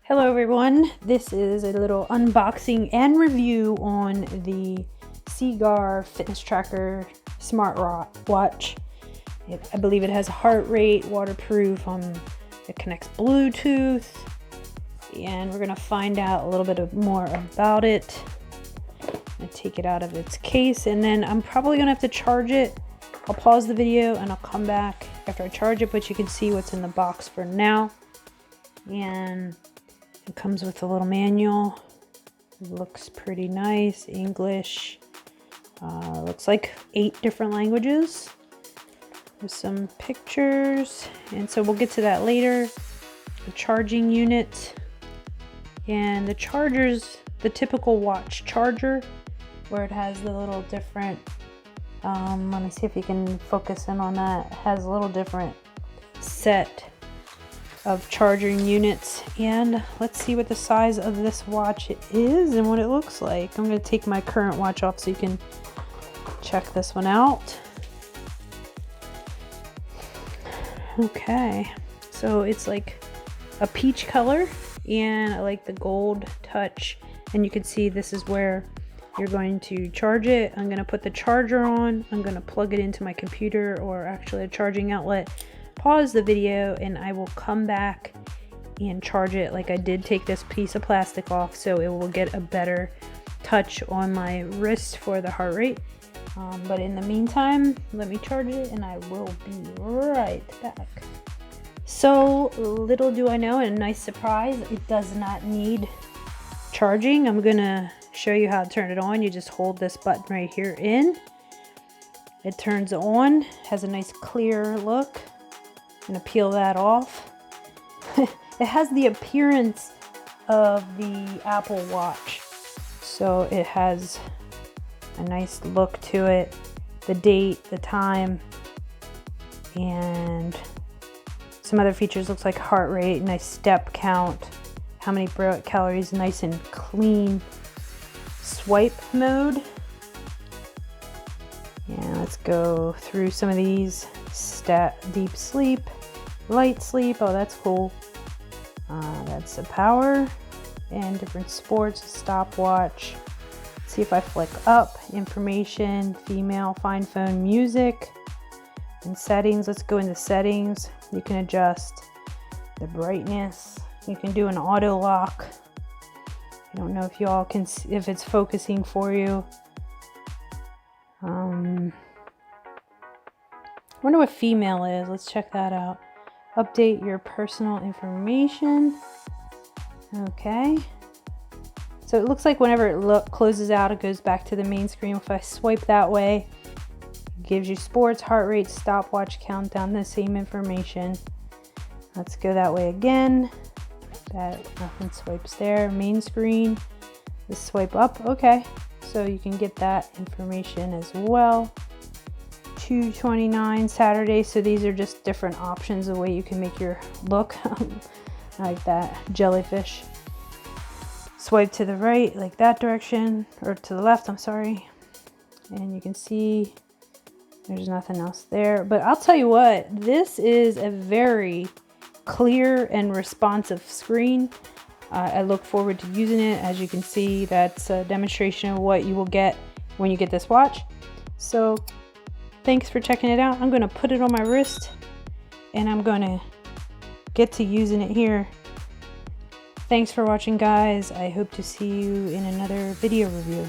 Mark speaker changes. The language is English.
Speaker 1: Hello everyone, this is a little unboxing and review on the CEGAR Fitness Tracker Smart Watch. I believe it has heart rate, waterproof, it connects Bluetooth, and we're going to find out a little bit more about it. I'm going to take it out of its case, and then I'm probably going to have to charge it. I'll pause the video and I'll come back after I charge it, but you can see what's in the box for now. And it comes with a little manual. It looks pretty nice. English. Looks like 8 different languages. With some pictures. And so we'll get to that later. The charging unit. And the chargers, the typical watch charger, where it has the little different, let me see if you can focus in on that. It has a little different set of charging units, and let's see what the size of this watch is and what it looks like. I'm going to take my current watch off so you can check this one out. Okay, so it's like a peach color, and I like the gold touch, and you can see this is where you're going to charge it. I'm going to put the charger on. I'm going to plug it into my computer, or actually a charging outlet. Pause the video and I will come back and charge it. Like, I did take this piece of plastic off so it will get a better touch on my wrist for the heart rate. But in the meantime, let me charge it and I will be right back. So little do I know, and a nice surprise, it does not need charging. I'm gonna show you how to turn it on. You just hold this button right here in. It turns on, has a nice clear look. I'm gonna peel that off. It has the appearance of the Apple Watch, so it has a nice look to it, the date, the time, and some other features. Looks like heart rate, nice step count, how many calories, nice and clean. Swipe mode. Yeah, let's go through some of these. Deep sleep, light sleep, oh that's cool. That's a power, and different sports, stopwatch. Let's see if I flick up, information, female, find phone, music, and settings. Let's go into settings. You can adjust the brightness. You can do an auto lock. I don't know if y'all can see if it's focusing for you. I wonder what female is. Let's check that out. Update your personal information. Okay. So it looks like whenever it closes out, it goes back to the main screen. If I swipe that way, it gives you sports, heart rate, stopwatch, countdown, the same information. Let's go that way again. Nothing swipes there. Main screen. Let's swipe up. Okay. So you can get that information as well. 229 Saturday. So these are just different options, the way you can make your look. Like that jellyfish. Swipe to the right, like that direction, or to the left, I'm sorry. And you can see there's nothing else there. But I'll tell you what, this is a very clear and responsive screen. I look forward to using it. As you can see, that's a demonstration of what you will get when you get this watch. So thanks for checking it out. I'm going to put it on my wrist and I'm going to get to using it here. Thanks for watching, guys. I hope to see you in another video review.